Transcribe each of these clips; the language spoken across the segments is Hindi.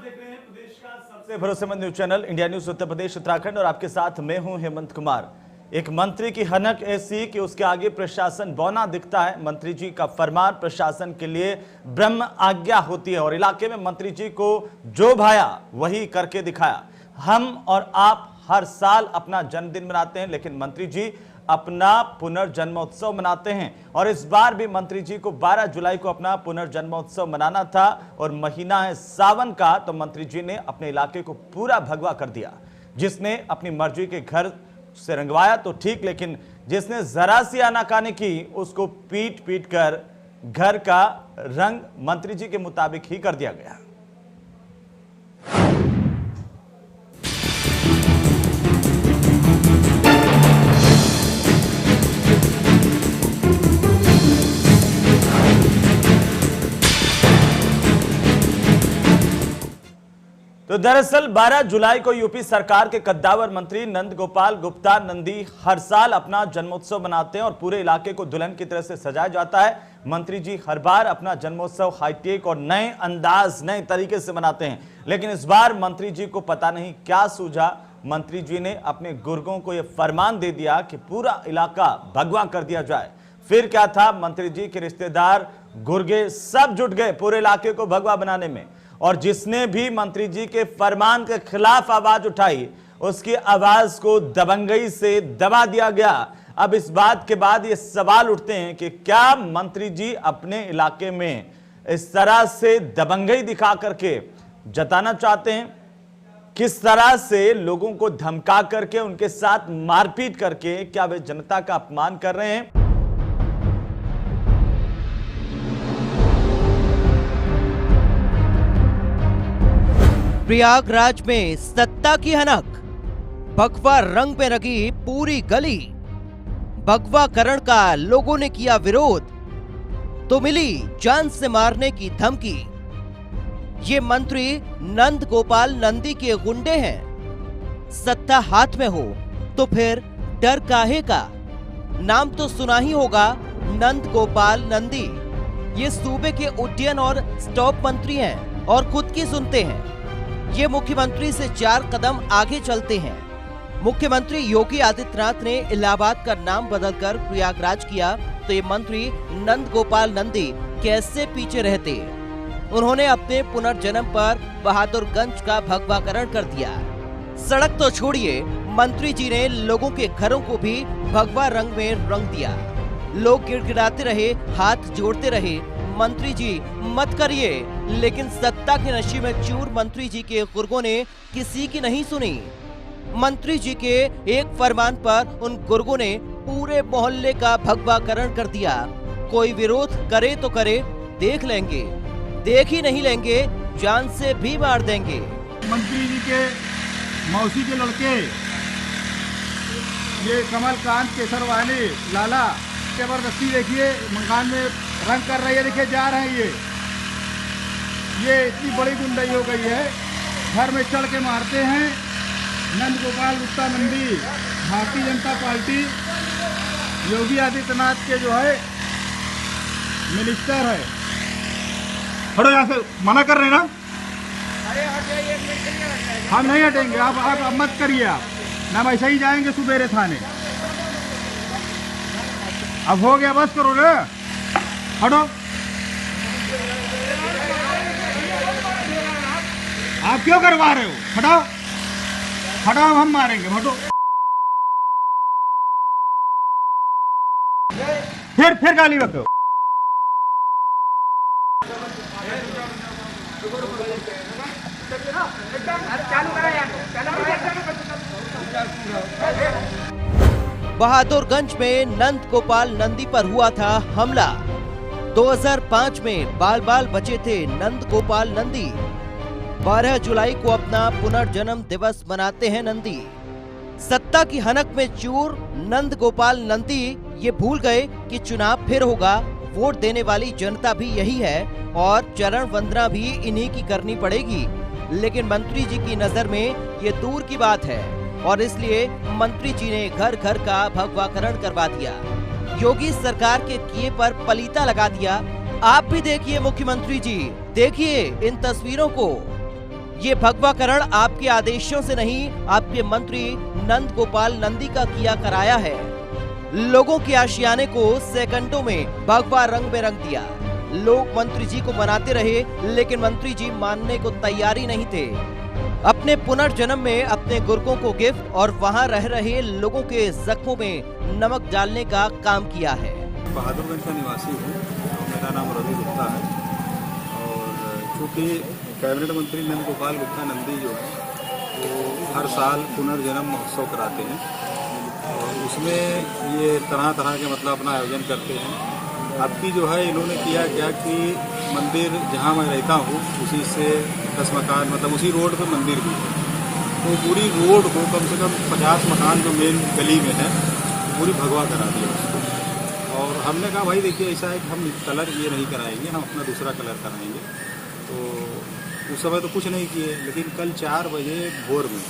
देख रहे हैं प्रदेश का सबसे भरोसेमंद news channel India news Uttar Pradesh Uttarakhand और आपके साथ मैं हूं हेमंत कुमार। एक मंत्री की हनक ऐसी कि उसके आगे प्रशासन बौना दिखता है। मंत्री जी का फरमान प्रशासन के लिए ब्रह्म आज्ञा होती है और इलाके में मंत्री जी को जो भाया वही करके दिखाया। हम और आप हर साल अपना जन्मदिन मनाते हैं, लेकिन मंत्री जी अपना पुनर्जन्मोत्सव मनाते हैं और इस बार भी मंत्री जी को 12 जुलाई को अपना पुनर्जन्मोत्सव मनाना था और महीना है सावन का, तो मंत्री जी ने अपने इलाके को पूरा भगवा कर दिया। जिसने अपनी मर्जी के घर से रंगवाया तो ठीक, लेकिन जिसने जरा सी आनाकानी की उसको पीट पीट कर घर का रंग मंत्री जी के मुताबिक ही कर दिया गया। तो दरअसल 12 जुलाई को यूपी सरकार के कद्दावर मंत्री नंद गोपाल गुप्ता नंदी हर साल अपना जन्मोत्सव मनाते हैं और पूरे इलाके को दुल्हन की तरह से सजाया जाता है। मंत्री जी हर बार अपना जन्मोत्सव हाईटेक और नए अंदाज नए तरीके से मनाते हैं, लेकिन इस बार मंत्री जी को पता नहीं क्या सूझा। मंत्री जी ने अपने गुर्गों को यह फरमान दे दिया कि पूरा इलाका भगवा कर दिया जाए। फिर क्या था, मंत्री जी के रिश्तेदार गुर्गे सब जुट गए पूरे इलाके को भगवा बनाने में और जिसने भी मंत्री जी के फरमान के खिलाफ आवाज उठाई उसकी आवाज को दबंगई से दबा दिया गया। अब इस बात के बाद ये सवाल उठते हैं कि क्या मंत्री जी अपने इलाके में इस तरह से दबंगई दिखा करके जताना चाहते हैं? किस तरह से लोगों को धमका करके उनके साथ मारपीट करके क्या वे जनता का अपमान कर रहे हैं? प्रयागराज में सत्ता की हनक, भगवा रंग में रंगी पूरी गली। भगवाकरण का लोगों ने किया विरोध तो मिली जान से मारने की धमकी। ये मंत्री नंद गोपाल नंदी के गुंडे हैं। सत्ता हाथ में हो तो फिर डर काहे का? नाम तो सुना ही होगा, नंद गोपाल नंदी। ये सूबे के उड्डयन और स्टॉप मंत्री हैं और खुद की सुनते हैं। ये मुख्यमंत्री से 4 कदम आगे चलते हैं। मुख्यमंत्री योगी आदित्यनाथ ने इलाहाबाद का नाम बदलकर प्रयागराज किया तो ये मंत्री नंद गोपाल नंदी कैसे पीछे रहते? उन्होंने अपने पुनर्जन्म पर बहादुरगंज का भगवाकरण कर दिया। सड़क तो छोड़िए, मंत्री जी ने लोगों के घरों को भी भगवा रंग में रंग दिया। लोग गिड़गिड़ाते रहे, हाथ जोड़ते रहे, मंत्री जी मत करिए, लेकिन सत्ता के नशे में चूर मंत्री जी के गुर्गों ने किसी की नहीं सुनी। मंत्री जी के एक फरमान पर उन गुर्गों ने पूरे मोहल्ले का भगवाकरण कर दिया। कोई विरोध करे तो करे, देख लेंगे, देख ही नहीं लेंगे, जान से भी मार देंगे। मंत्री जी के मौसी के लड़के ये कमलकांत केसरवानी लाला जबरदस्ती देखिए मकान में रंग कर रही है। देखिए जा रहे हैं ये इतनी बड़ी गुंडाई हो गई है, घर में चढ़ के मारते हैं। नंद गोपाल गुप्ता नंदी भारतीय जनता पार्टी योगी आदित्यनाथ के जो है मिनिस्टर है। हटो यहाँ से, मना कर रहे हैं ना? हम नहीं हटेंगे, आप मत करिए। आप ना ऐसे ही जाएंगे सुबेरे थाने। अब हो गया, बस करो ना, हटो। आप क्यों करवा रहे हो? हटाओ हटाओ, हम मारेंगे, हटो। फिर गाली बको। बहादुरगंज में नंद गोपाल नंदी पर हुआ था हमला। 2005 में बाल बाल बचे थे नंद गोपाल नंदी। 12 जुलाई को अपना पुनर्जन्म दिवस मनाते हैं नंदी। सत्ता की हनक में चूर नंद गोपाल नंदी ये भूल गए कि चुनाव फिर होगा, वोट देने वाली जनता भी यही है और चरण वंदना भी इन्हीं की करनी पड़ेगी। लेकिन मंत्री जी की नजर में ये दूर की बात है और इसलिए मंत्री जी ने घर घर का भगवाकरण करवा दिया। योगी सरकार के किए पर पलीता लगा दिया। आप भी देखिए मुख्यमंत्री जी, देखिए इन तस्वीरों को। ये भगवाकरण आपके आदेशों से नहीं, आपके मंत्री नंद गोपाल नंदी का किया कराया है। लोगों के आशियाने को सेकंडों में भगवा रंग में रंग दिया। लोग मंत्री जी को मनाते रहे, लेकिन मंत्री जी मानने को तैयार ही नहीं थे। अपने पुनर्जन्म में अपने गुर्गों को गिफ्ट और वहां रह रहे लोगों के जख्मों में नमक डालने का काम किया है। बहादुरगंज का निवासी हूँ, मेरा नाम रवि गुप्ता है और चूँकि कैबिनेट मंत्री नंद गोपाल गुप्ता नंदी जो है वो हर साल पुनर्जन्म महोत्सव कराते हैं और उसमें ये तरह तरह के मतलब अपना आयोजन करते हैं। अब की जो है इन्होंने किया क्या कि मंदिर जहाँ मैं रहता हूँ उसी से 10 मकान मतलब उसी रोड पे मंदिर भी है, तो पूरी रोड को कम से कम 50 मकान जो मेन गली में है पूरी भगवा करा दिया उसको। और हमने कहा भाई देखिए ऐसा है कि हम कलर ये नहीं कराएंगे, हम अपना दूसरा कलर कराएंगे। तो उस समय तो कुछ नहीं किए, लेकिन कल 4 बजे भोर में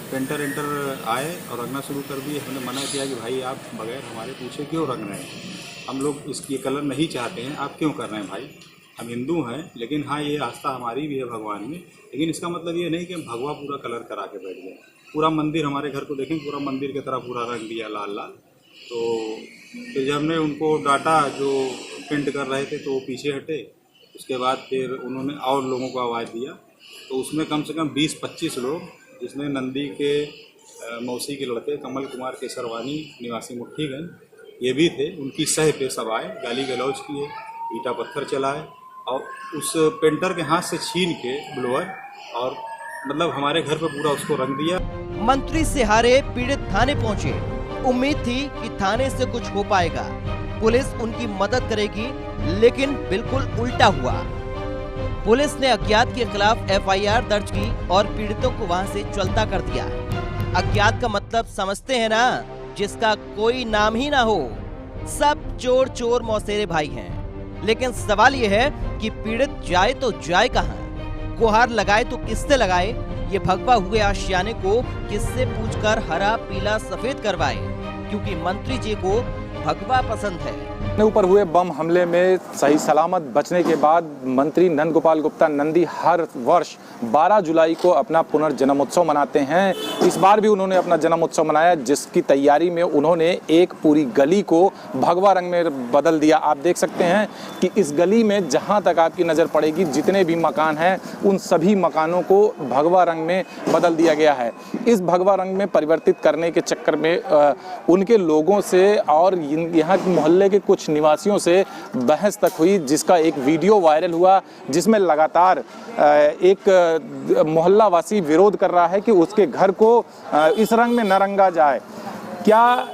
पेंटर आए और रंगना शुरू कर दिए। हमने मना किया कि भाई आप बगैर हमारे पूछे क्यों रंग रहे हैं, हम लोग इसकी कलर नहीं चाहते हैं, आप क्यों कर रहे हैं भाई, हम हिंदू हैं, लेकिन हाँ ये आस्था हमारी भी है भगवान में, लेकिन इसका मतलब ये नहीं कि हम भगवा पूरा कलर करा के बैठ गए। पूरा मंदिर हमारे घर को देखें, पूरा मंदिर की तरह पूरा रंग दिया लाल लाल। तो फिर जब हमने उनको डांटा जो पेंट कर रहे थे तो वो पीछे हटे। उसके बाद फिर उन्होंने और लोगों को आवाज़ दिया, तो उसमें कम से कम 20-25 लोग, जिसमें नंदी के मौसी के लड़के कमल कुमार केसरवानी निवासी मुट्ठीगंज ये भी थे, उनकी सह पे सब आए, गाली गलौज किए, ईटा पत्थर चलाए और उस पेंटर के हाथ से छीन के ब्लोअर और मतलब हमारे घर पे पूरा उसको रंग दिया। मंत्री से हारे पीड़ित थाने पहुंचे। उम्मीद थी कि थाने से कुछ हो पाएगा, पुलिस उनकी मदद करेगी, लेकिन बिल्कुल उल्टा हुआ। पुलिस ने अज्ञात के खिलाफ एफआईआर दर्ज की और पीड़ितों को वहां से चलता कर दिया। अज्ञात का मतलब समझते हैं ना, जिसका कोई नाम ही ना हो। सब चोर चोर मौसेरे भाई हैं। लेकिन सवाल यह है कि पीड़ित जाए तो जाए कहां, गुहार लगाए तो किससे लगाए, ये भगवा हुए आशियाने को किससे पूछकर हरा पीला सफेद करवाए, क्योंकि मंत्री जी को भगवा पसंद है। ऊपर हुए बम हमले में सही सलामत बचने के बाद मंत्री नंद गोपाल गुप्ता नंदी हर वर्ष 12 जुलाई को अपना पुनर्जन्मोत्सव मनाते हैं। इस बार भी उन्होंने अपना जन्मोत्सव मनाया, जिसकी तैयारी में उन्होंने एक पूरी गली को भगवा रंग में बदल दिया। आप देख सकते हैं कि इस गली में जहां तक आपकी नज़र पड़ेगी जितने भी मकान हैं उन सभी मकानों को भगवा रंग में बदल दिया गया है। इस भगवा रंग में परिवर्तित करने के चक्कर में उनके लोगों से और यहाँ के मोहल्ले के कुछ निवासियों से बहस तक हुई, जिसका एक वीडियो वायरल हुआ, जिसमें लगातार एक मोहल्ला वासी विरोध कर रहा है कि उसके घर को इस रंग में न रंगा जाए। क्या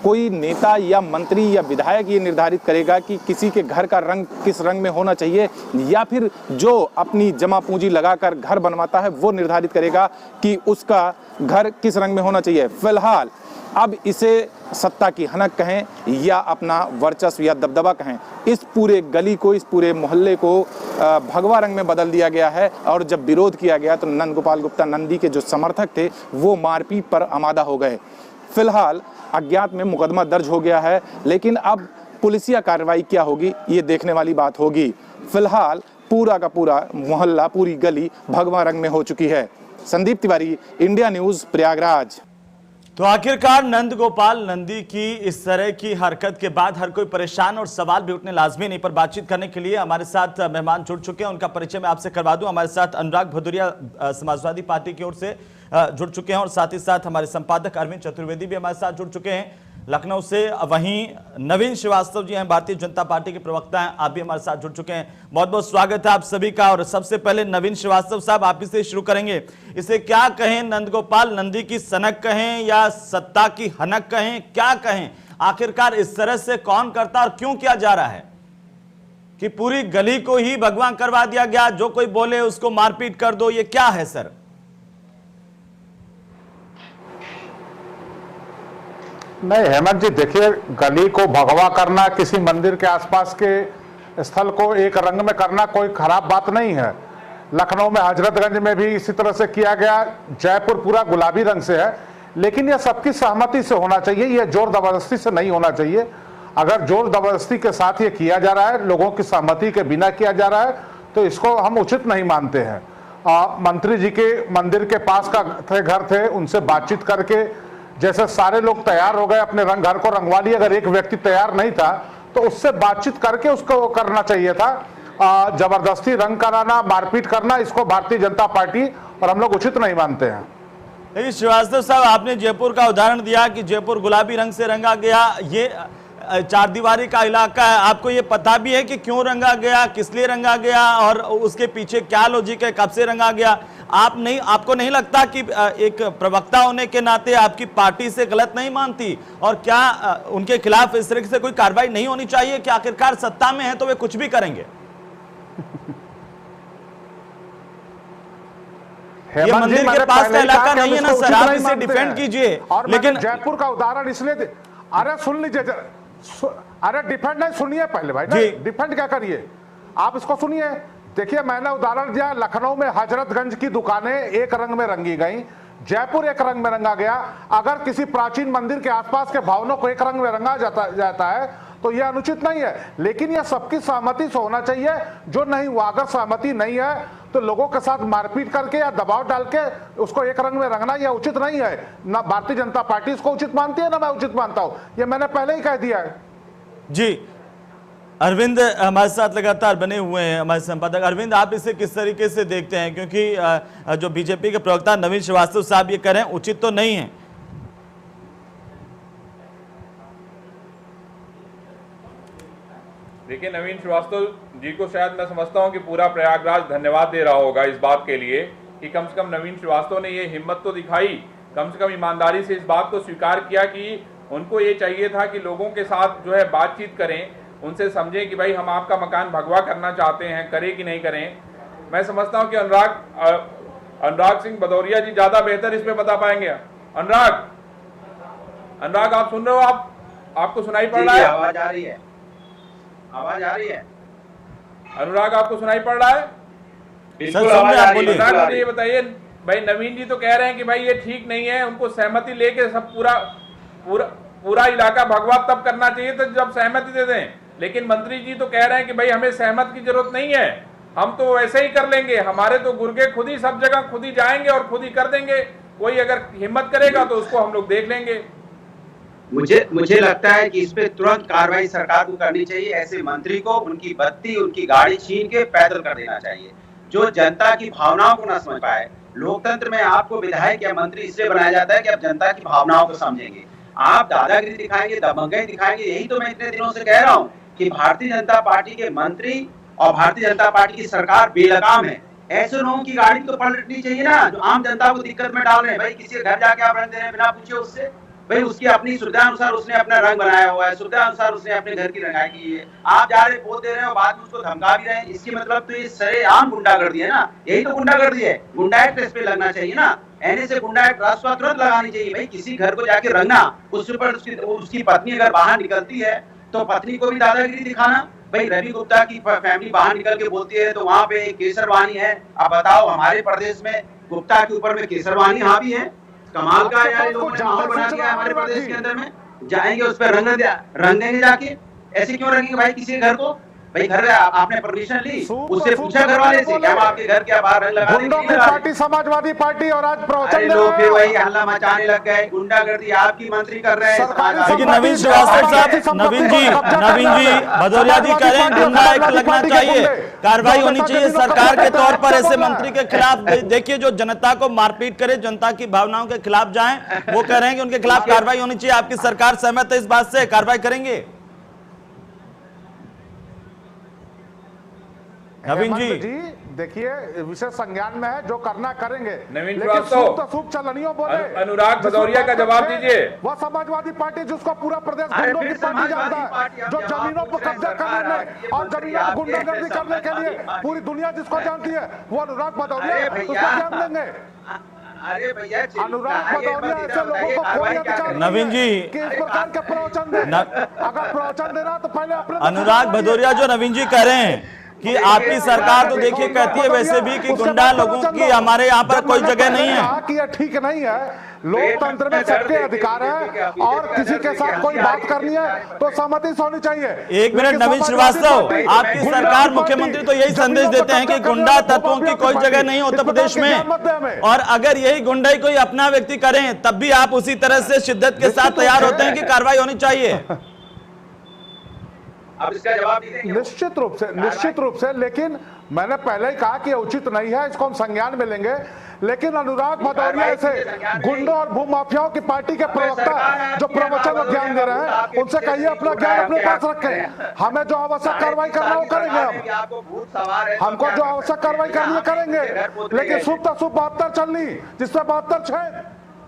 कोई नेता या मंत्री या विधायक ये निर्धारित करेगा कि किसी के घर का रंग किस रंग में होना चाहिए, या फिर जो अपनी जमा पूंजी लगाकर घर बनवाता है वो निर्धारित करेगा कि उसका घर किस रंग में होना चाहिए? फिलहाल अब इसे सत्ता की हनक कहें या अपना वर्चस्व या दबदबा कहें, इस पूरे गली को, इस पूरे मोहल्ले को भगवा रंग में बदल दिया गया है। और जब विरोध किया गया तो नंद गोपाल गुप्ता नंदी के जो समर्थक थे वो मारपीट पर आमादा हो गए। फिलहाल अज्ञात में मुकदमा दर्ज हो गया है, लेकिन अब पुलिसिया कार्रवाई क्या होगी ये देखने वाली बात होगी। फिलहाल पूरा का पूरा मोहल्ला, पूरी गली भगवा रंग में हो चुकी है। Sandeep Tiwari, India news, Prayagraj. तो आखिरकार नंद गोपाल नंदी की इस तरह की हरकत के बाद हर कोई परेशान और सवाल भी उठने लाजमी नहीं। पर बातचीत करने के लिए हमारे साथ मेहमान जुड़ चुके हैं, उनका परिचय मैं आपसे करवा दूं। हमारे साथ अनुराग भदौरिया समाजवादी पार्टी की ओर से जुड़ चुके हैं और साथ ही साथ हमारे संपादक अरविंद चतुर्वेदी भी हमारे साथ जुड़ चुके हैं लखनऊ से। वहीं नवीन श्रीवास्तव जी हैं, भारतीय जनता पार्टी के प्रवक्ता हैं, आप भी हमारे साथ जुड़ चुके हैं। बहुत बहुत स्वागत है आप सभी का। और सबसे पहले नवीन श्रीवास्तव साहब, आप ही से शुरू करेंगे। इसे क्या कहें, नंद गोपाल नंदी की सनक कहें या सत्ता की हनक कहें, क्या कहें? आखिरकार इस तरह से कौन करता और क्यों किया जा रहा है कि पूरी गली को ही भगवा करवा दिया गया, जो कोई बोले उसको मारपीट कर दो, ये क्या है सर? नहीं हेमंत जी, देखिए, गली को भगवा करना, किसी मंदिर के आसपास के स्थल को एक रंग में करना कोई खराब बात नहीं है। लखनऊ में हजरतगंज में भी इसी तरह से किया गया। जयपुर पूरा गुलाबी रंग से है, लेकिन यह सबकी सहमति से होना चाहिए, यह जोर जबरदस्ती से नहीं होना चाहिए। अगर जोर जबरदस्ती के साथ ये किया जा रहा है, लोगों की सहमति के बिना किया जा रहा है, तो इसको हम उचित नहीं मानते हैं। मंत्री जी के मंदिर के पास का घर थे, उनसे बातचीत करके जैसे सारे लोग तैयार हो गए, अपने घर को रंगवा लिए, अगर एक व्यक्ति तैयार नहीं था तो उससे बातचीत करके उसको करना चाहिए था। जबरदस्ती रंग कराना, मारपीट करना, इसको भारतीय जनता पार्टी और हम लोग उचित नहीं मानते हैं। देखिए श्रीवास्तव साहब, आपने जयपुर का उदाहरण दिया कि जयपुर गुलाबी रंग से रंगा गया, ये चारदीवारी का इलाका है, आपको ये पता भी है कि क्यों रंगा गया, किस लिए रंगा गया और उसके पीछे क्या लॉजिक है, कब से रंगा गया? आपको नहीं लगता कि एक प्रवक्ता होने के नाते आपकी पार्टी से गलत नहीं मानती, और क्या उनके खिलाफ इस तरह से कोई कार्रवाई नहीं होनी चाहिए कि आखिरकार सत्ता में है तो वे कुछ भी करेंगे? ये मंदिर के पास का इलाका नहीं है ना सर, आप इसे डिफेंड कीजिए। लेकिन जयपुर का उदाहरण इसलिए, अरे सुन लीजिए, अरे डिफेंड नहीं, सुनिए पहले भाई, नहीं डिफेंड क्या करिए, आप इसको सुनिए। देखिए मैंने उदाहरण दिया, लखनऊ में हजरतगंज की दुकानें एक रंग में रंगी गई, जयपुर एक रंग में रंगा गया। अगर किसी प्राचीन मंदिर के आसपास के भवनों को एक रंग में रंगा जाता है तो यह अनुचित नहीं है, लेकिन यह सबकी सहमति से होना चाहिए। जो नहीं हुआ, अगर सहमति नहीं है तो लोगों के साथ मारपीट करके या दबाव डाल के उसको एक रंग में रंगना यह उचित नहीं है। ना भारतीय जनता पार्टी इसको उचित मानती है, ना मैं उचित मानता हूं, यह मैंने पहले ही कह दिया है। जी अरविंद हमारे साथ लगातार बने हुए हैं, हमारे संपादक। अरविंद, आप इसे किस तरीके से देखते हैं, क्योंकि जो बीजेपी के प्रवक्ता नवीन श्रीवास्तव साहब ये कह रहे हैं उचित तो नहीं है? देखिए, नवीन श्रीवास्तव जी को शायद मैं समझता हूं कि पूरा प्रयागराज धन्यवाद दे रहा होगा इस बात के लिए कि कम से कम नवीन श्रीवास्तव ने ये हिम्मत तो दिखाई, कम से कम ईमानदारी से इस बात को स्वीकार किया कि उनको ये चाहिए था कि लोगों के साथ जो है बातचीत करें, उनसे समझें कि भाई हम आपका मकान भगवा करना चाहते हैं, करें कि नहीं करें। मैं समझता हूं कि अनुराग सिंह भदौरिया जी ज्यादा बेहतर इसमें बता पाएंगे। अनुराग आप सुन रहे हो? आपको सुनाई पड़ रहा है? आवाज आ रही है, आवाज आ रही है। अनुराग आपको सुनाई पड़ रहा है? बिल्कुल आवाज आ रही है। मुझे ये बताइए भाई, नवीन जी तो कह रहे हैं कि भाई ये ठीक नहीं है, उनको सहमति लेके सब पूरा इलाका भगवा तब करना चाहिए तो जब सहमति दे दें, लेकिन मंत्री जी तो कह रहे हैं कि भाई हमें सहमत की जरूरत नहीं है, हम तो वैसे ही कर लेंगे, हमारे तो गुर्गे खुद ही सब जगह खुद ही जाएंगे और खुद ही कर देंगे, कोई अगर हिम्मत करेगा तो उसको हम लोग देख लेंगे। मुझे लगता है कि इस पे तुरंत कार्रवाई सरकार को करनी चाहिए। ऐसे मंत्री को उनकी बत्ती, उनकी गाड़ी छीन के पैदल कर देना चाहिए, जो जनता की भावनाओं को ना समझ पाए। लोकतंत्र में आपको विधायक या मंत्री इसलिए बनाया जाता है कि आप जनता की भावनाओं को समझेंगे। आप दादागिरी दिखाएंगे, दबंगई दिखाएंगे, यही तो मैं इतने दिनों से कह रहा हूँ कि भारतीय जनता पार्टी के मंत्री और भारतीय जनता पार्टी की सरकार बेलगाम है। ऐसे लोगों की गाड़ी तो पलटनी चाहिए ना, जो आम जनता को दिक्कत में डाल रहे हैं। भाई किसी के घर जाके आप रंग दे रहे हैं बिना पूछे उससे, भाई उसकी अपनी सुविधा अनुसार उसने अपना रंग बनाया हुआ है, सुविधा अनुसार उसने अपने घर की रंगाई की है। आप जा रहे वोट दे रहे हो, बाद में उसको धमका भी रहे हैं, इसकी मतलब तो ये सरेआम गुंडागर्दी है ना, यही तो गुंडागर्दी है। गुंडा एक्ट इस पे लगना चाहिए ना, एनए से गुंडा एक्ट राष्ट्रपति तुरंत लगानी चाहिए। भाई किसी घर को जाके रंगना, उस पर उसकी पत्नी अगर बाहर निकलती है तो पत्नी को भी दादागिरी दिखाना। भाई रवि गुप्ता की फैमिली बाहर निकल के बोलती है तो वहां पे केसरवानी है। अब बताओ हमारे प्रदेश में गुप्ता के ऊपर में केसरवानी हावी है, कमाल का यार, लोगों ने माहौल बना दिया हमारे प्रदेश के अंदर में। जाएंगे उस पर रंग देंगे जाके, ऐसे क्यों रंगेंगे भाई किसी घर को? भाई घर आपने परमिशन ली, उससे पूछा घर वाले से, क्या आपके घर क्या बाहर रंग लगा देंगे? पार्टी समाजवादी पार्टी और आज प्रवचन लोग भी वही हल्ला मचाने लग गए, गुंडागर्दी आपकी मंत्री कर रहे हैं। लेकिन नवीन श्रीवास्तव साहब, नवीन जी भदौरिया जी कह रहे हैं गुंडा एक्ट लगना चाहिए, कार्रवाई होनी चाहिए सरकार के तौर पर ऐसे मंत्री के खिलाफ। देखिए जो जनता को मारपीट करे, जनता की भावनाओं के खिलाफ जाएं, वो कह रहे हैं कि उनके खिलाफ कार्रवाई होनी चाहिए। आपकी सरकार सहमत है इस बात से, कार्रवाई करेंगे? नवीन जी देखिए विषय संज्ञान में है, जो करना करेंगे। नवीन श्रीवास्तव, चलनियों बोले। अनुराग भदौरिया का जवाब दीजिए। वह समाजवादी पार्टी जिसको पूरा प्रदेश गुंडों की पार्टी जानता है, जो जमीनों पर कब्जा करने और जमीनों पर गुंडागर्दी करने के लिए पूरी दुनिया जिसको जानती है, वो अनुराग भदौरिया, उसको ज्ञान देंगे। अरे भैया अनुराग भदौरिया ऐसे लोगों को कोई अधिकार नवीन जी कि इस प्रकार के प्रवचन दे। अगर प्रवचन देना तो पहले अपने अनुराग भदौरिया जो नवीन जी कह रहे हैं कि आपकी सरकार तो देखिए कहती है वैसे भी कि गुंडा लोगों की हमारे यहाँ पर कोई जगह नहीं है कि यह ठीक नहीं है। लोकतंत्र में सबके अधिकार है और किसी के साथ कोई बात करनी है तो सहमति होनी चाहिए। एक मिनट नवीन श्रीवास्तव, आपकी सरकार मुख्यमंत्री तो यही संदेश देते हैं कि गुंडा तत्वों की कोई जगह नहीं उत्तर प्रदेश में, और अगर यही गुंडाई कोई अपना व्यक्ति करें तब भी आप उसी तरह से शिद्दत के साथ तैयार होते हैं कि कार्रवाई होनी चाहिए। अब इसका जवाब दीजिए। निश्चित रूप से, लेकिन मैंने पहले ही कहा कि उचित नहीं है, इसको हम संज्ञान में लेंगे। लेकिन अनुराग भदौरिया ऐसे गुंडों और भूमाफियाओं की पार्टी के प्रवक्ता जो प्रवचन और ज्ञान दे रहे हैं, उनसे कहिए अपना ज्ञान अपने पास रखें। हमें जो आवश्यक कार्रवाई करना है वो करेंगे, हमको जो आवश्यक कार्रवाई करनी है करेंगे। लेकिन शुभ तो शुभ 72 चलनी जिसमें 72 छेद।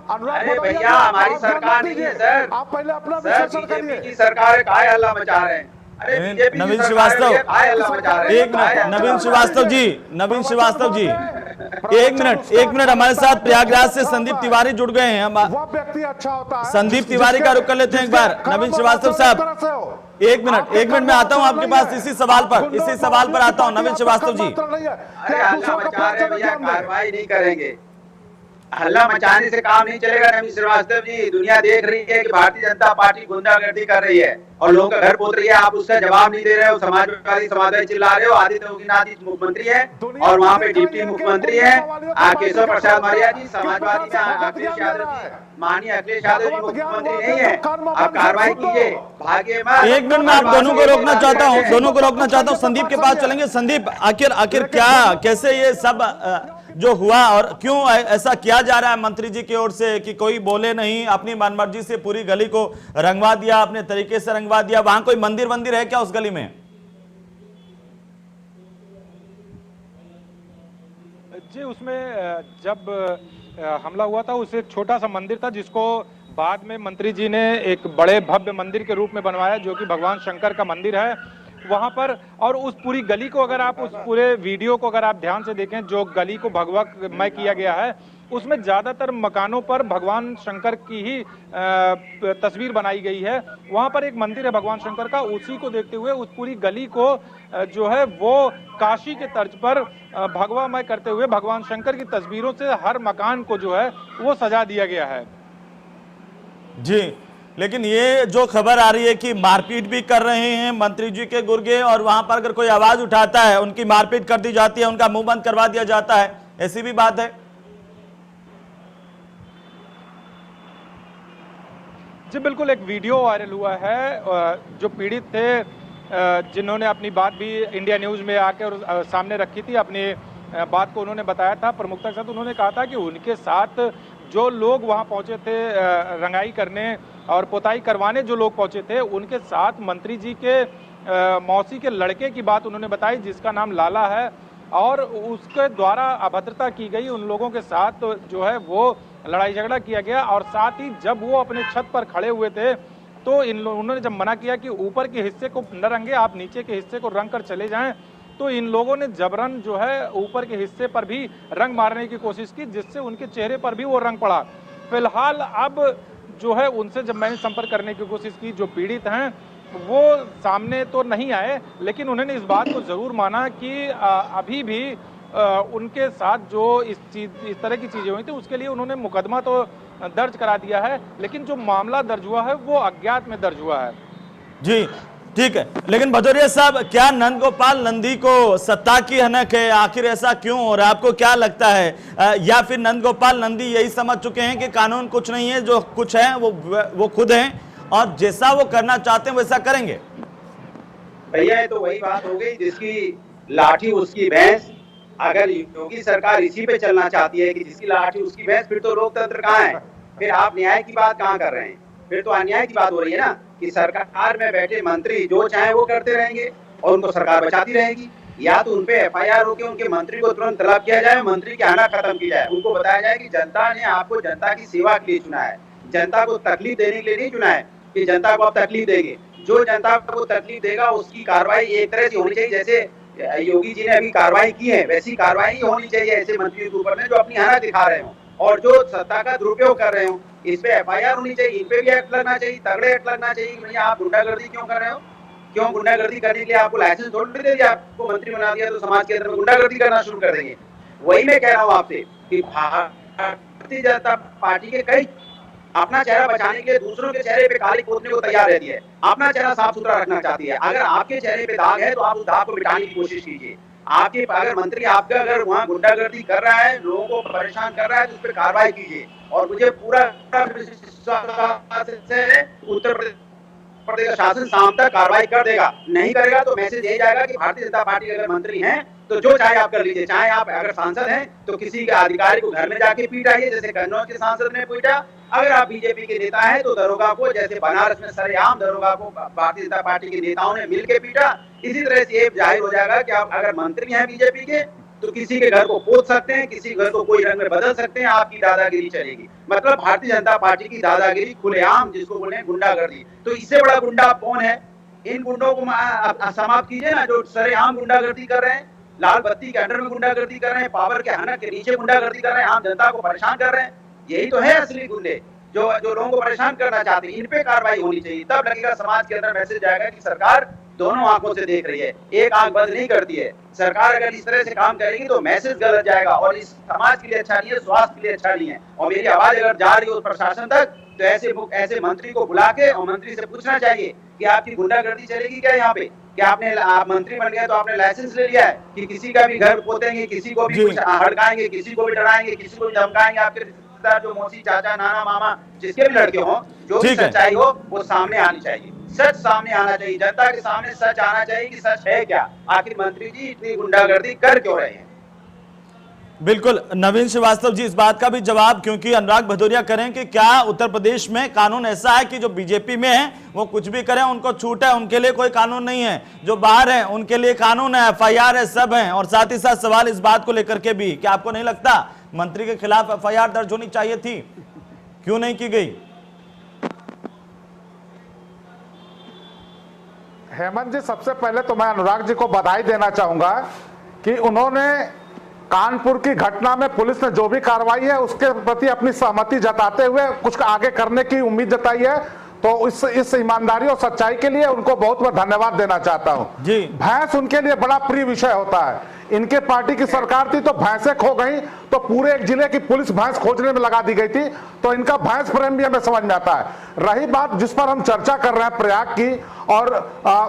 अनुराग भैया हमारी सरकार नहीं है सर, आप पहले अपना विश्लेषण करिए। बीजेपी की सरकार काय हल्ला मचा रहे हैं। नवीन श्रीवास्तव, एक मिनट नवीन श्रीवास्तव जी एक मिनट हमारे साथ प्रयागराज से संदीप तिवारी जुड़ गए हैं। हम व्यक्ति अच्छा होता है, संदीप तिवारी का रुख कर लेते हैं एक बार। नवीन श्रीवास्तव साहब एक मिनट मैं आता हूं आपके पास इसी सवाल पर आता हूं। नवीन श्रीवास्तव जी, कार्रवाई नहीं करेंगे, हल्ला मचाने से काम नहीं चलेगा। नवीन श्रीवास्तव जी, दुनिया देख रही है कि भारतीय जनता पार्टी गुंडागर्दी कर रही है और लोगों का घर पोत रही है। आप उसका जवाब नहीं दे रहे हो। समाजवादी चिल्ला रहे हो। आदित्य योगी मुख्यमंत्री है और वहाँ पे डिप्टी मुख्यमंत्री है केशव प्रसाद मौर्य जी। समाजवादी का अखिलेश यादव जी, माननीय अखिलेश यादव जी मुख्यमंत्री नहीं है। आप कार्रवाई कीजिए, भागे मत। एक मिनट में आप दोनों को रोकना चाहता हूँ। संदीप के पास चलेंगे। संदीप, आखिर क्या कैसे ये सब जो हुआ और क्यों ऐसा किया जा रहा है मंत्री जी की ओर से कि कोई बोले नहीं, अपनी मनमर्जी से पूरी गली को रंगवा दिया, अपने तरीके से रंगवा दिया? वहां कोई मंदिर है क्या उस गली में? जी, उसमें जब हमला हुआ था उसे छोटा सा मंदिर था जिसको बाद में मंत्री जी ने एक बड़े भव्य मंदिर के रूप में बनवाया जो कि भगवान शंकर का मंदिर है वहां पर। और उस पूरी गली को अगर आप उस पूरे वीडियो को अगर आप ध्यान से देखें, जो गली को भगवामय किया गया है उसमें ज्यादातर मकानों पर भगवान शंकर की ही तस्वीर बनाई गई है। वहां पर एक मंदिर है भगवान शंकर का, उसी को देखते हुए उस पूरी गली को जो है वो काशी के तर्ज पर भगवामय करते हुए भगवान शंकर की तस्वीरों से हर मकान को जो है वो सजा दिया गया है। जी, लेकिन ये जो खबर आ रही है कि मारपीट भी कर रहे हैं मंत्री जी के गुर्गे, और वहां पर अगर कोई आवाज उठाता है उनकी मारपीट कर दी जाती है, उनका मुंह बंद करवा दिया जाता है, ऐसी भी बात है? जी बिल्कुल, एक वीडियो वायरल हुआ है जो पीड़ित थे जिन्होंने अपनी बात भी इंडिया न्यूज में आकर सामने रखी थी। अपनी बात को उन्होंने बताया था प्रमुखता के साथ। उन्होंने कहा था कि उनके साथ जो लोग वहां पहुंचे थे रंगाई करने और पोताई करवाने, जो लोग पहुंचे थे उनके साथ मंत्री जी के मौसी के लड़के की बात उन्होंने बताई जिसका नाम लाला है, और उसके द्वारा अभद्रता की गई। उन लोगों के साथ जो है वो लड़ाई झगड़ा किया गया, और साथ ही जब वो अपने छत पर खड़े हुए थे तो उन्होंने जब मना किया कि ऊपर के हिस्से को न रंगे, आप नीचे के हिस्से को रंग कर चले जाएं, तो इन लोगों ने जबरन जो है ऊपर के हिस्से पर भी रंग मारने की कोशिश की, जिससे उनके चेहरे पर भी वो रंग पड़ा। फिलहाल अब जो है उनसे जब मैंने संपर्क करने की कोशिश की, जो पीड़ित हैं वो सामने तो नहीं आए, लेकिन उन्होंने इस बात को जरूर माना कि अभी भी उनके साथ जो इस तरह की चीजें हुई थी उसके लिए उन्होंने मुकदमा तो दर्ज करा दिया है, लेकिन जो मामला दर्ज हुआ है वो अज्ञात में दर्ज हुआ है। जी ठीक है, लेकिन भदौरिया साहब, क्या नंद गोपाल नंदी को सत्ता की हनक है? आखिर ऐसा क्यों हो रहा है? आपको क्या लगता है? या फिर नंद गोपाल नंदी यही समझ चुके हैं कि कानून कुछ नहीं है, जो कुछ है वो खुद हैं और जैसा वो करना चाहते हैं वैसा करेंगे? भैया ये तो वही बात हो गई जिसकी लाठी उसकी भैंस। अगर योगी सरकार इसी पे चलना चाहती है कि जिसकी लाठी उसकी भैंस, फिर तो लोकतंत्र कहाँ है? फिर आप न्याय की बात कहाँ कर रहे हैं? फिर तो अन्याय की बात हो रही है ना, कि सरकार में बैठे मंत्री जो चाहे वो करते रहेंगे और उनको सरकार बचाती रहेगी। या तो उनपे एफआईआर होकर उनके मंत्री को तुरंत तलब किया जाए, मंत्री की आना खत्म की जाए, उनको बताया जाए कि जनता ने आपको जनता की सेवा के लिए चुना है, जनता को तकलीफ देने के लिए नहीं चुना है कि जनता को आप तकलीफ देंगे। जो जनता को तकलीफ देगा उसकी कार्रवाई एक तरह से होनी चाहिए, जैसे योगी जी ने अभी कार्रवाई की है वैसी कार्रवाई होनी चाहिए ऐसे मंत्रियों के ऊपर में जो अपनी हाना दिखा रहे हो और जो सत्ता का दुरुपयोग कर रहे हो। इस पे एफआईआर होनी चाहिए, इन पे भी एक्ट लगना चाहिए, तगड़े एक्ट लगना चाहिए। भैया आप गुंडागर्दी क्यों कर रहे हो? क्यों गुंडागर्दी करने के लिए आपको लाइसेंस थोड़ी दे दिया, आपको मंत्री बना दिया तो समाज के अंदर में गुंडागर्दी करना शुरू कर देंगे। वही मैं कह रहा हूँ आपसे कि भारतीय जनता पार्टी के कई अपना चेहरा बचाने के लिए दूसरों के चेहरे पे काली पोतने को तैयार रहती है, अपना चेहरा साफ सुथरा रखना चाहती है। अगर आपके चेहरे पे दाग है तो आप उस दाग को मिटाने की कोशिश कीजिए। आपके अगर मंत्री आपका अगर वहाँ गुंडागर्दी कर रहा है, लोगों को परेशान कर रहा है, तो उस पर कार्रवाई कीजिए। और मुझे पूरा विश्वास है उत्तर प्रदेश का शासन शाम तक कार्रवाई कर देगा। नहीं करेगा तो मैसेज यही जाएगा कि भारतीय जनता पार्टी के अगर मंत्री हैं तो जो चाहे आप कर लीजिए, चाहे आप अगर सांसद हैं तो किसी के अधिकारी को घर में जाके पीटाइए जैसे कन्नौज के सांसद ने पीटा। अगर आप बीजेपी के नेता हैं तो दरोगा को, जैसे बनारस में सरेआम दरोगा को भारतीय जनता पार्टी के नेताओं ने मिलकर पीटा, इसी तरह से ये जाहिर हो जाएगा कि आप अगर मंत्री हैं बीजेपी के तो किसी के घर को पोत सकते हैं, किसी घर को कोई रंग में बदल सकते हैं, आपकी दादागिरी चलेगी। मतलब भारतीय जनता पार्टी की दादागिरी खुलेआम, जिसको बोले गुंडागर्दी। तो इससे बड़ा गुंडा कौन है? इन गुंडों को समाप्त कीजिए ना, जो सरेआम गुंडागर्दी कर रहे हैं, लाल बत्ती के अंडर में गुंडागर्दी कर रहे हैं, पावर के हनक के नीचे गुंडागर्दी कर रहे हैं, आम जनता को परेशान कर रहे हैं। यही तो है असली गुंडे, जो लोगों को परेशान करना चाहते हैं। इन पे कार्रवाई होनी चाहिए, तब लगेगा समाज के अंदर मैसेज जाएगा कि सरकार दोनों आंखों से देख रही है, एक आंख बंद नहीं करती है। सरकार अगर इस तरह से काम करेगी तो मैसेज गलत जाएगा और इस समाज के लिए अच्छा नहीं है, स्वास्थ्य के लिए अच्छा नहीं है। और मेरी आवाज अगर जा रही हो प्रशासन तक तो ऐसे मंत्री को बुला के और मंत्री से पूछना चाहिए कि आपकी गुंडागर्दी चलेगी क्या यहाँ पे? क्या आप मंत्री बन गए तो आपने लाइसेंस ले लिया है कि किसी का भी घर पोतेंगे, किसी को भी कुछ हड़काएंगे, किसी को भी डराएंगे, किसी को भी धमकाएंगे? आपके रिश्तेदार जो मौसी, चाचा, नाना, मामा, जिसके भी लड़के हों, जो भी सच्चाई हो वो सामने आनी चाहिए। सच सामने आना चाहिए, जनता के सामने सच आना चाहिए कि सच है क्या, आखिर मंत्री जी इतनी गुंडागर्दी कर क्यों रहे हैं। बिल्कुल नवीन श्रीवास्तव जी, इस बात का भी जवाब, क्योंकि अनुराग भदौरिया करें कि क्या उत्तर प्रदेश में कानून ऐसा है कि जो बीजेपी में है वो कुछ भी करें, उनको छूट है, उनके लिए कोई कानून नहीं है, जो बाहर है उनके लिए कानून है, FIR है, सब है। और साथ ही साथ सवाल इस बात को लेकर के भी, क्या आपको नहीं लगता मंत्री के खिलाफ FIR दर्ज होनी चाहिए थी, क्यों नहीं की गई? हेमंत जी, सबसे पहले तो मैं अनुराग जी को बधाई देना चाहूंगा कि उन्होंने कानपुर की घटना में पुलिस ने जो भी कार्रवाई है उसके प्रति अपनी सहमति जताते हुए कुछ आगे करने की उम्मीद जताई है। तो इस ईमानदारी और सच्चाई के लिए उनको बहुत बहुत धन्यवाद देना चाहता हूं जी। भैंस उनके लिए बड़ा प्रिय विषय होता है। इनके पार्टी की सरकार थी तो भैंसें खो गई तो पूरे एक जिले की पुलिस भैंस खोजने में लगा दी गई थी, तो इनका भैंस प्रेम भी हमें समझ में आता है। रही बात जिस पर हम चर्चा कर रहे हैं प्रयाग की और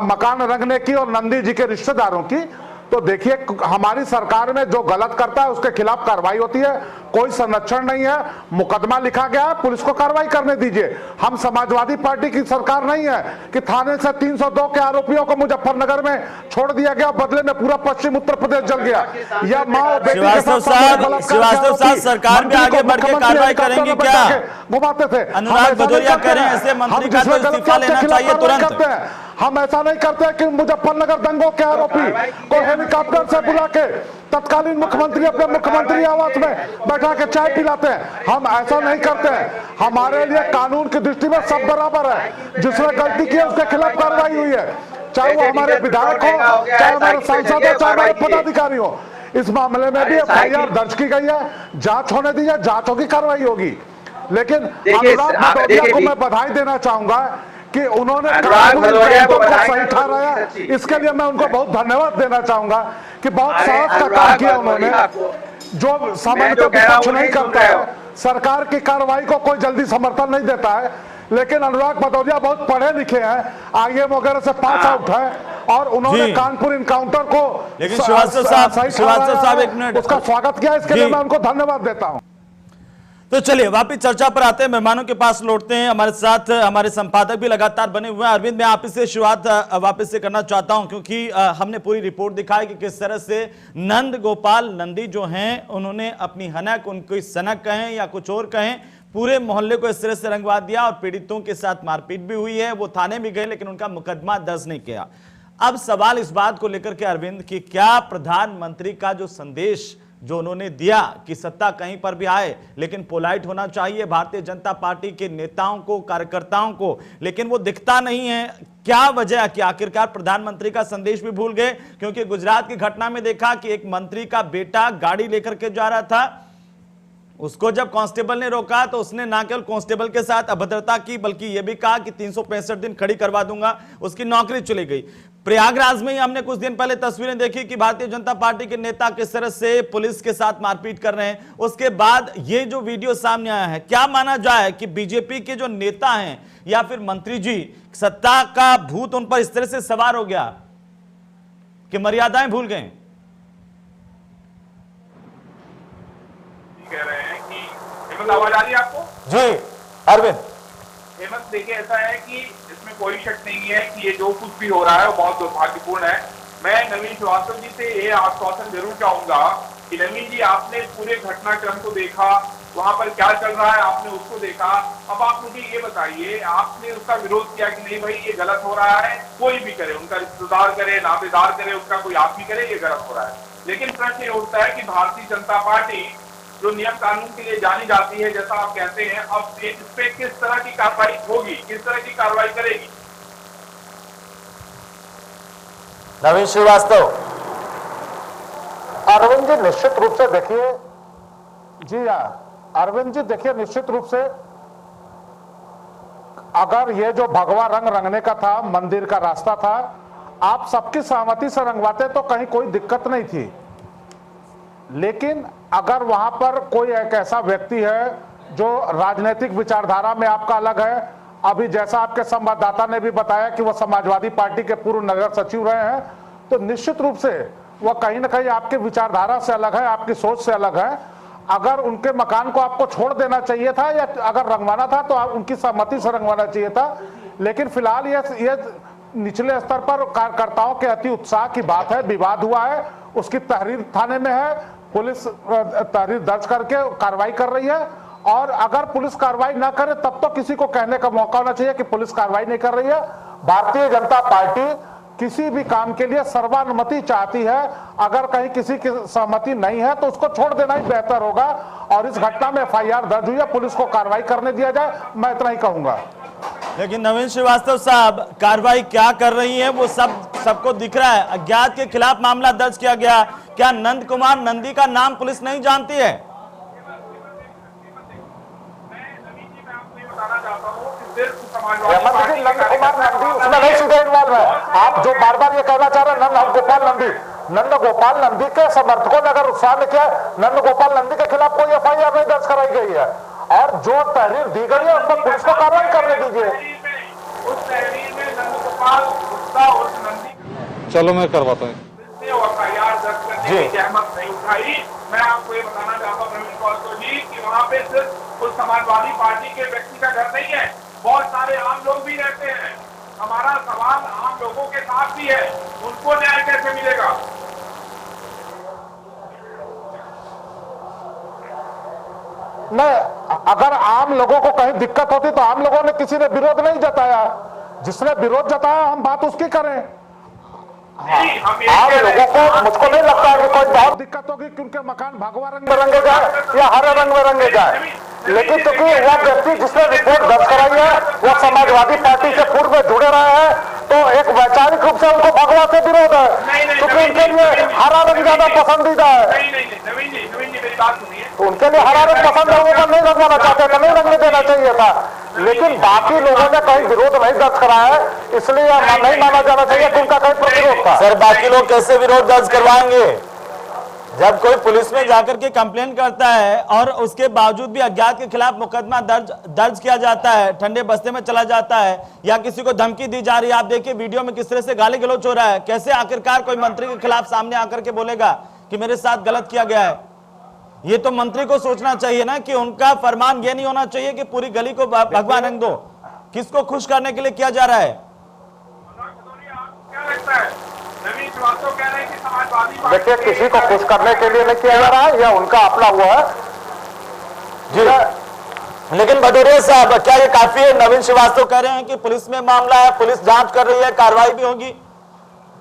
मकान रंगने की और नंदी जी के रिश्तेदारों की, तो देखिए हमारी सरकार में जो गलत करता है उसके खिलाफ कार्रवाई होती है, कोई संरक्षण नहीं है, मुकदमा लिखा गया है, पुलिस को कार्रवाई करने दीजिए। हम समाजवादी पार्टी की सरकार नहीं है कि थाने से 302 के आरोपियों को मुजफ्फरनगर में छोड़ दिया गया, बदले में पूरा पश्चिम उत्तर प्रदेश जल गया। या माँ श्रीवास्तव साहब सरकार भी आगे बढ़ के कार्रवाई करेंगी क्या? घुमाते थे। अनुराग भदौरिया कह रहे हैं ऐसे मंत्री का तो इस्तीफा लेना चाहिए तुरंत। हम ऐसा नहीं करते कि मुजफ्फरनगर दंगों के आरोपी को हेलीकॉप्टर से बुला के तत्कालीन मुख्यमंत्री अपने मुख्यमंत्री आवास में बैठा के चाय पिलाते हैं। हम ऐसा नहीं करते हैं। हमारे लिए कानून की दृष्टि में सब बराबर है। जिसने गलती की है उसके खिलाफ कार्रवाई हुई है, चाहे वो हमारे विधायक हो, चाहे हमारे सांसद हो, चाहे हमारे पदाधिकारी हो। इस मामले में भी FIR दर्ज की गई है, जांच होने दीजिए, जांच होगी, कार्रवाई होगी। लेकिन अनुराग भदौरिया को मैं बधाई देना चाहूंगा कि उन्होंने सही ठहराया, इसके लिए मैं उनको बहुत धन्यवाद देना चाहूंगा कि बहुत साहस का काम किया उन्होंने। जो सामान्यतः विपक्ष नहीं करता है, सरकार की कार्रवाई को कोई जल्दी समर्थन नहीं देता है, लेकिन अनुराग भदौरिया बहुत पढ़े लिखे हैं, IAM वगैरह से पास आउट है और उन्होंने कानपुर इनकाउंटर को लेकिन श्रीवास्तव साहब एक मिनट उसका स्वागत किया, इसके लिए मैं उनको धन्यवाद देता हूं। तो चलिए वापिस चर्चा पर आते हैं, मेहमानों के पास लौटते हैं। हमारे साथ हमारे संपादक भी लगातार बने हुए हैं। अरविंद, मैं आप इससे शुरुआत वापस से करना चाहता हूं क्योंकि हमने पूरी रिपोर्ट दिखाई कि किस तरह से नंद गोपाल नंदी जो हैं उन्होंने अपनी हनक, उनकी सनक कहें या कुछ और कहें, पूरे मोहल्ले को इस तरह से रंगवा दिया और पीड़ितों के साथ मारपीट भी हुई है। वो थाने भी गए लेकिन उनका मुकदमा दर्ज नहीं किया। अब सवाल इस बात को लेकर के अरविंद कि क्या प्रधानमंत्री का जो संदेश जो उन्होंने दिया कि सत्ता कहीं पर भी आए लेकिन पोलाइट होना चाहिए भारतीय जनता पार्टी के नेताओं को, कार्यकर्ताओं को, लेकिन वो दिखता नहीं है। क्या वजह है कि आखिरकार प्रधानमंत्री का संदेश भी भूल गए? क्योंकि गुजरात की घटना में देखा कि एक मंत्री का बेटा गाड़ी लेकर के जा रहा था, उसको जब कांस्टेबल ने रोका तो उसने ना केवल कांस्टेबल के साथ अभद्रता की बल्कि यह भी कहा कि 365 दिन खड़ी करवा दूंगा, उसकी नौकरी चली गई। प्रयागराज में ही हमने कुछ दिन पहले तस्वीरें देखी कि भारतीय जनता पार्टी के नेता किस तरह से पुलिस के साथ मारपीट कर रहे हैं। उसके बाद ये जो वीडियो सामने आया है, क्या माना जाए कि बीजेपी के जो नेता हैं या फिर मंत्री जी, सत्ता का भूत उन पर इस तरह से सवार हो गया कि मर्यादाएं भूल गए? कह रहे हैं कि हेमंत, आवाज आ रही है आपको? जी अरविंद। हेमंत, देखिए ऐसा है कि इसमें कोई शक नहीं है कि ये जो कुछ भी हो रहा है वो बहुत दुर्भाग्यपूर्ण है। मैं नवीन श्रीवास्तव जी से ये आश्वासन जरूर चाहूंगा कि नवीन जी, आपने पूरे घटनाक्रम को देखा, वहां पर क्या चल रहा है आपने उसको देखा। अब आप मुझे ये बताइए, आपने उसका विरोध किया कि नहीं भाई ये गलत हो रहा है, कोई भी करे, उनका रिश्तेदार करे, नातेदार करे, उसका कोई आदमी करे, ये गलत हो रहा है। लेकिन प्रश्न ये उठता है कि भारतीय जनता पार्टी जो नियम कानून के लिए जानी जाती है, जैसा आप कहते हैं, अब इस पे किस तरह की कार्रवाई होगी, किस तरह की कार्रवाई करेगी? नवीन श्रीवास्तव। अरविंद जी निश्चित रूप से देखिए, जी हाँ अरविंद जी देखिए, निश्चित रूप से अगर ये जो भगवा रंग रंगने का था, मंदिर का रास्ता था, आप सबकी सहमति से रंगवाते तो कहीं कोई दिक्कत नहीं थी। लेकिन अगर वहां पर कोई एक ऐसा व्यक्ति है जो राजनीतिक विचारधारा में आपका अलग है, अभी जैसा आपके संवाददाता ने भी बताया कि वह समाजवादी पार्टी के पूर्व नगर सचिव रहे हैं, तो निश्चित रूप से वह कहीं ना कहीं आपके विचारधारा से अलग है, आपकी सोच से अलग है। अगर उनके मकान को आपको छोड़ देना चाहिए था या अगर रंगवाना था तो आप उनकी सहमति से रंगवाना चाहिए था। लेकिन फिलहाल ये निचले स्तर पर कार्यकर्ताओं के अति उत्साह की बात है, विवाद हुआ है, उसकी तहरीर थाने में है, पुलिस तहरीर दर्ज करके कार्रवाई कर रही है। और अगर पुलिस कार्रवाई ना करे तब तो किसी को कहने का मौका होना चाहिए कि पुलिस कार्रवाई नहीं कर रही है। भारतीय जनता पार्टी किसी भी काम के लिए सर्वानुमति चाहती है, अगर कहीं किसी की सहमति नहीं है तो उसको छोड़ देना ही बेहतर होगा। और इस घटना में FIR दर्ज हुई है, पुलिस को कार्रवाई करने दिया जाए, मैं इतना ही कहूंगा। लेकिन नवीन श्रीवास्तव साहब, कार्रवाई क्या कर रही है वो सबको दिख रहा है। अज्ञात के खिलाफ मामला दर्ज किया गया, क्या नंद कुमार नंदी का नाम पुलिस नहीं जानती है? उसमें नहीं सीधे इन्वॉल्व है। आप जो बार बार ये कहना चाह रहे हैं नंद गोपाल नंदी के समर्थकों ने अगर उत्साह में किया, नंद गोपाल नंदी के खिलाफ कोई FIR नहीं दर्ज कराई गई है और जो तहरीर दी गई है उसमें पुलिस को कार्रवाई करने दीजिए। उस तहरीर में नंद गोपाल गुप्ता और नंदी, चलो मैं करवाता हूँ FIR दर्ज करने की जहमत नहीं उठाई। मैं आपको ये बताना चाहता हूँ नवीन श्रीवास्तव जी कि वहाँ पे सिर्फ उस समाजवादी पार्टी के व्यक्ति का घर नहीं है, बहुत सारे आम लोग भी रहते हैं। हमारा सवाल आम लोगों के साथ भी है, उनको न्याय कैसे मिलेगा? नहीं, अगर आम लोगों को कहीं दिक्कत होती तो आम लोगों ने किसी ने विरोध नहीं जताया, जिसने विरोध जताया हम बात उसकी करें। आम लोगों को, मुझको नहीं लगता है कि कोई बहुत दिक्कत होगी कि उनके मकान भगवा रंग में रंगे जाए या हरे रंग में रंगे जाए। लेकिन क्योंकि वह व्यक्ति जिसने रिपोर्ट दर्ज कराई है वो समाजवादी पार्टी से पूर्व में जुड़े रहे हैं, तो एक वैचारिक रूप से उनको भगवा से विरोध है, क्योंकि उनके लिए हरा रंग ज्यादा पसंदीदा है। नवीन जी मेरी बात सुनिए, तो उनके लिए हरा रंग पसंद है, वो नहीं रंगवाना चाहते तो नहीं रंगने देना चाहिए था। लेकिन बाकी लोगों ने कहीं विरोध नहीं दर्ज कराया है, इसलिए नहीं माना जाना चाहिए कि उनका कहीं प्रतिरोध था। सर, बाकी लोग कैसे विरोध दर्ज करवाएंगे जब कोई पुलिस में जाकर के कंप्लेन करता है और उसके बावजूद भी अज्ञात के खिलाफ मुकदमा दर्ज किया जाता है, ठंडे बस्ते में चला जाता है या किसी को धमकी दी जा रही है। आप देखिए वीडियो में किस तरह से गाली गलौज हो रहा है। कैसे आखिरकार कोई मंत्री के खिलाफ सामने आकर के बोलेगा कि मेरे साथ गलत किया गया है? ये तो मंत्री को सोचना चाहिए ना कि उनका फरमान ये नहीं होना चाहिए कि पूरी गली को भगवा रंग दो। किसको खुश करने के लिए किया जा रहा है? क्या लगता है नवीन श्रीवास्तव कह रहे हैं कि समाजवादी पार्टी, देखिए किसी को खुश करने के लिए नहीं किया जा रहा है, यह उनका अपना हुआ है जी। लेकिन भदौरिया साहब, क्या ये काफी है? नवीन श्रीवास्तव कह रहे हैं कि पुलिस में मामला है, पुलिस जांच कर रही है, कार्रवाई भी होगी।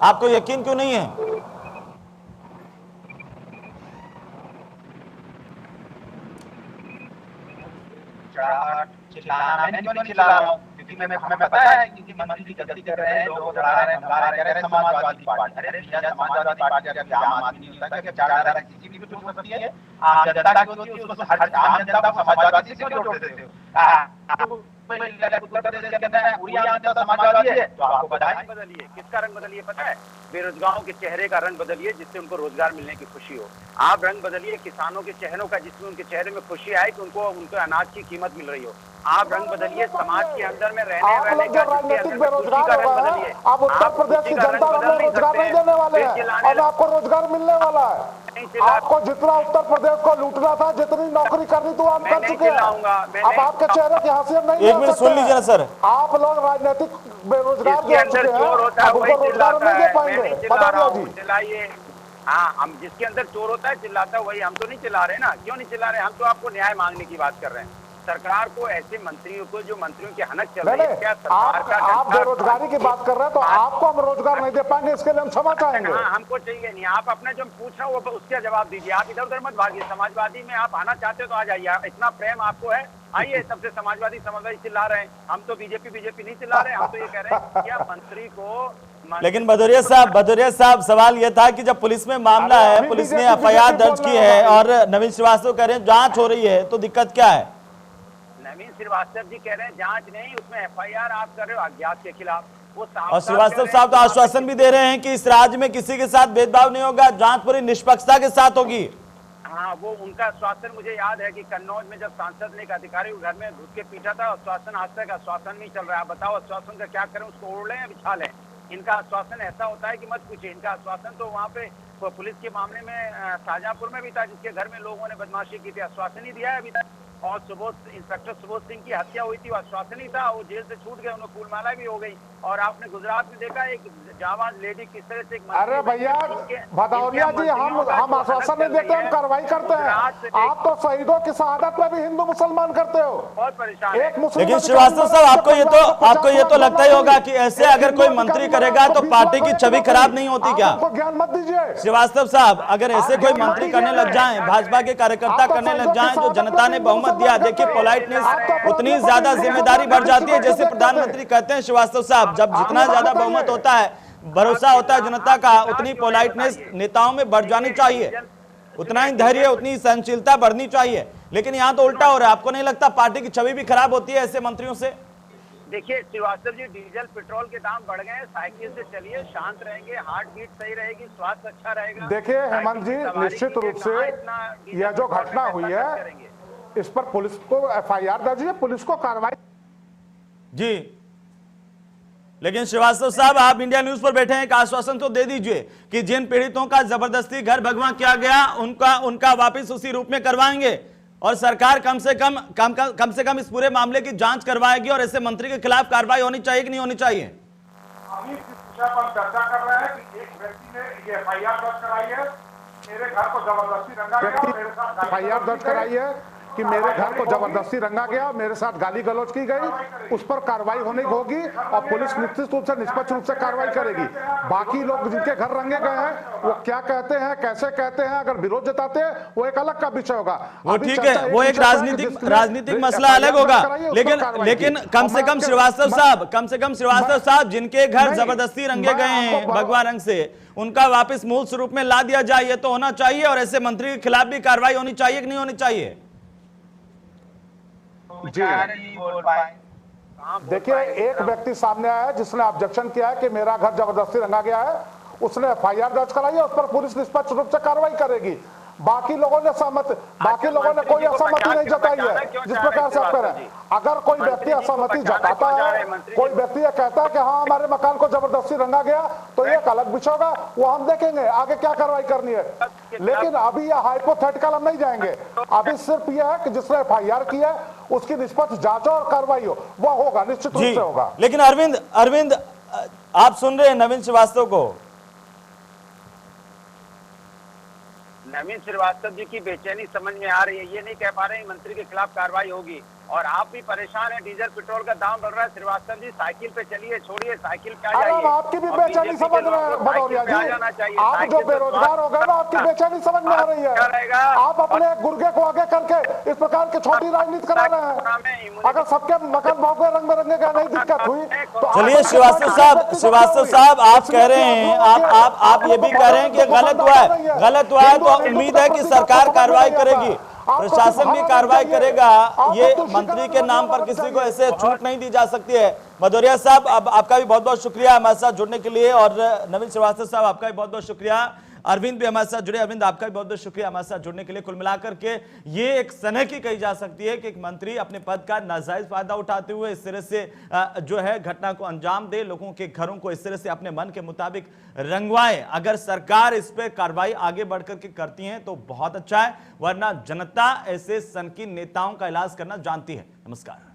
आपको यकीन क्यों नहीं है? क्योंकि हमें पता है कि मंत्री जी गलती कर रहे हैं, लोग चढ़ा रहे हैं, समाजवादी पार्टी। अरे समाजवादी पार्टी आम आदमी नहीं होता, क्या चढ़ा रहा है? किसी भी की भी कुछ हो सकती है, आम जनता की होती है, उसको आम जनता को समाजवादी से क्यों जोड़ देते हो? उत्तर प्रदेश के अंदर पूरी आम जनता समाजवादी है, तो आपको बधाई बदलिए। किसका रंग बदलिए पता है? बेरोजगारों के चेहरे का रंग बदलिए, जिससे उनको रोजगार मिलने की खुशी हो। आप रंग बदलिए किसानों के चेहरों का, जिसमें उनके चेहरे में खुशी आए कि उनको उनके अनाज की कीमत मिल रही हो। आप रंग बदलिए समाज के अंदर में रहने का, राजनीतिक बेरोजगार हो गए हैं, अब उत्तर प्रदेश की जनता को रोजगार नहीं देने वाले हैं, अब आपको रोजगार मिलने वाला है। आपको जितना उत्तर प्रदेश को लूटना था, जितनी नौकरी करनी तो आप कर चुके हैं। अब आपके चेहरे की हंसी हम नहीं, एक मिनट सुन लीजिए ना सर। आप लोग राजनीतिक बेरोजगार जो हो चुके हैं, अब उनको रोजगार नहीं दे पाएंगे, बता दो जी। चिल्लाइए, हाँ, हम जिसके अंदर चोर होता है चिल्लाता है वही। हम तो नहीं चिल्ला रहे ना, क्यों नहीं चिल्ला रहे? हम तो आपको न्याय मांगने की बात कर रहे हैं। सरकार को ऐसे मंत्रियों को, जो मंत्रियों की हनक चल रही है, क्या सरकार का आप बेरोजगारी की बात कर रहे हैं, तो आपको हम रोजगार नहीं दे पाएंगे, इसके लिए हम क्षमा चाहेंगे। हाँ, हमको चाहिए नहीं। आप अपने जो पूछ रहे हो वो उसका जवाब दीजिए। आप इधर उधर मत भागिए। समाजवादी में आप आना चाहते हो तो आ जाइए, इतना प्रेम आपको है, आइए। सबसे समाजवादी चिल्ला रहे हैं, हम तो बीजेपी नहीं चिल्ला रहे हैं। हम तो ये कह रहे हैं कि आप मंत्री को। लेकिन भदौरिया साहब सवाल यह था कि जब पुलिस में मामला है, पुलिस ने एफआईआर दर्ज की है और नवीन श्रीवास्तव कह रहे हैं जांच हो रही है, तो दिक्कत क्या है? नवीन श्रीवास्तव जी कह रहे हैं जांच नहीं, उसमें एफआईआर आप कर रहे हो अज्ञात के खिलाफ। वो और श्रीवास्तव साहब तो आश्वासन भी दे रहे हैं कि इस राज्य में किसी के साथ भेदभाव नहीं होगा, जांच पूरी निष्पक्षता के साथ होगी। हाँ, वो उनका आश्वासन मुझे याद है कि कन्नौज में जब सांसद ने एक अधिकारी को घर में घुस के पीटा था, आश्वासन आज तक आश्वासन नहीं चल रहा है। बताओ आश्वासन का क्या करें? उसको ओढ़ लें या बिछा लें? इनका आश्वासन ऐसा होता है कि मत पूछिए। इनका आश्वासन तो वहाँ पे पुलिस के मामले में शाहजहांपुर में भी था, जिसके घर में लोगों ने बदमाशी की थी, आश्वासन ही दिया है अभी तक। और इंस्पेक्टर सुबोध सिंह की हत्या हुई थी, वो आश्वासन ही था, वो जेल से छूट गए, उन्हें फूलमाला भी हो गई। और आपने गुजरात में देखा एक जाबाज लेडी किस तरह से। अरे भैया भदौरिया जी, हम आश्वासन नहीं देते, हम कार्रवाई करते हैं। आप तो शहीदों की शहादत में भी हिंदू मुसलमान करते हो, बहुत परेशान। लेकिन श्रीवास्तव साहब आपको ये तो लगता ही होगा कि ऐसे अगर कोई मंत्री करेगा तो पार्टी की छवि खराब नहीं होती क्या? ज्ञान मत दीजिए श्रीवास्तव साहब, अगर ऐसे कोई मंत्री करने लग जाएं, भाजपा के कार्यकर्ता करने लग जाएं, जो जनता ने बहुमत दिया, देखिए पोलाइटनेस उतनी ज्यादा जिम्मेदारी बढ़ जाती है। जैसे प्रधानमंत्री कहते हैं श्रीवास्तव साहब, जब जितना ज्यादा बहुमत होता है, भरोसा होता है जनता का, उतनी पोलाइटनेस नेताओं में बढ़ जानी चाहिए, उतना ही धैर्य, उतनी सहनशीलता बढ़नी चाहिए। लेकिन यहाँ तो उल्टा हो रहा है। आपको नहीं लगता पार्टी की छवि भी खराब होती है ऐसे मंत्रियों से? देखिए श्रीवास्तव जी, डीजल पेट्रोल के दाम बढ़ गए, साइकिल से चलिए, शांत रहेंगे, हार्ट बीट सही रहेगी, स्वास्थ्य अच्छा रहेगा। देखिए हेमंत जी, निश्चित रूप से यह जो घटना हुई है, इस पर पुलिस को एफआईआर दर्ज है, पुलिस को कार्रवाई। जी, लेकिन श्रीवास्तव साहब, आप इंडिया न्यूज पर बैठे हैं, एक आश्वासन तो दे दीजिए कि जिन पीड़ितों का जबरदस्ती घर भगवा किया गया, उनका वापस उसी रूप में करवाएंगे और सरकार कम से कम इस पूरे मामले की जांच करवाएगी और ऐसे मंत्री के खिलाफ कार्रवाई होनी चाहिए कि नहीं होनी चाहिए? अभी इस विषय पर चर्चा कर रहे हैं कि एक व्यक्ति ने ये एफआईआर दर्ज कराई है, मेरे घर को जबरदस्ती रंगा गया, मेरे साथ एफआईआर दर्ज कराई है कि मेरे घर को जबरदस्ती रंगा गया, मेरे साथ गाली गलौज की गई, उस पर कार्रवाई होनी होगी और पुलिस निश्चित रूप से निष्पक्ष रूप से कार्रवाई करेगी। बाकी लोग जिनके घर रंगे गए हैं वो क्या कहते हैं, कैसे कहते हैं, अगर विरोध जताते हैं वो एक अलग का विषय होगा। वो ठीक है, वो एक राजनीतिक मसला अलग होगा। लेकिन कम से कम श्रीवास्तव साहब, जिनके घर जबरदस्ती रंगे गए हैं भगवा रंग से, उनका वापस मूल स्वरूप में ला दिया जाए, ये तो होना चाहिए। और ऐसे मंत्री के खिलाफ भी कार्रवाई होनी चाहिए कि नहीं होनी चाहिए? जी देखिए, एक व्यक्ति सामने आया है जिसने ऑब्जेक्शन किया है कि मेरा घर जबरदस्ती रंगा गया है, उसने एफआईआर दर्ज कराई है, उस पर पुलिस निष्पक्ष रूप से कार्रवाई करेगी। बाकी लोगों ने कोई असहमति नहीं जताई है। जिस प्रकार से आप कह रहे हैं, अगर कोई व्यक्ति असहमति जताता है, कोई व्यक्ति ये कहता है कि हाँ हमारे मकान को जबरदस्ती रंगा गया, तो एक अलग विषय होगा, वो हम देखेंगे आगे क्या कार्रवाई करनी है। लेकिन अभी यह हाइपोथेटिकल हम नहीं जाएंगे। अभी सिर्फ यह है कि जिसने एफआईआर की है उसकी निष्पक्ष जांच और कार्रवाई हो, वह होगा, निश्चित रूप से होगा। लेकिन अरविंद आप सुन रहे हैं नवीन श्रीवास्तव को? नवीन श्रीवास्तव जी की बेचैनी समझ में आ रही है। ये नहीं कह पा रहे हैं मंत्री के खिलाफ कार्रवाई होगी। और आप भी परेशान हैं, डीजल पेट्रोल का दाम बढ़ रहा है। श्रीवास्तव जी साइकिल पे चलिए, छोड़िए साइकिल पे आ अरे जाइए। हम आपकी भी बेचैनी समझ रहे हैं भदौरिया जी, आप जो बेरोजगार हो गए ना, आपकी बेचैनी समझ में आ रही है। आप अपने गुर्गे को आगे करके इस प्रकार की छोटी राजनीति करा रहे हैं। अगर सबके मकान भाव के रंग में रंगे का नहीं दिक्कत हुई तो चलिए श्रीवास्तव साहब आप कह रहे हैं, आप ये भी कह रहे हैं कि गलत हुआ है तो उम्मीद है कि सरकार कार्रवाई करेगी, प्रशासन भी कार्रवाई करेगा। ये मंत्री के नाम पर किसी को ऐसे छूट नहीं दी जा सकती है। भदौरिया साहब अब आपका भी बहुत बहुत शुक्रिया हमारे साथ जुड़ने के लिए, और नवीन श्रीवास्तव साहब आपका भी बहुत बहुत शुक्रिया। अरविंद भी हमारे साथ जुड़े, अरविंद आपका भी बहुत बहुत शुक्रिया हमारे साथ जुड़ने के लिए। कुल मिलाकर के ये एक सनक ही कही जा सकती है कि एक मंत्री अपने पद का नाजायज फायदा उठाते हुए इस तरह से जो है घटना को अंजाम दे, लोगों के घरों को इस तरह से अपने मन के मुताबिक रंगवाए। अगर सरकार इस पे कार्रवाई आगे बढ़कर के करती है तो बहुत अच्छा है, वरना जनता ऐसे सनकी नेताओं का इलाज करना जानती है। नमस्कार।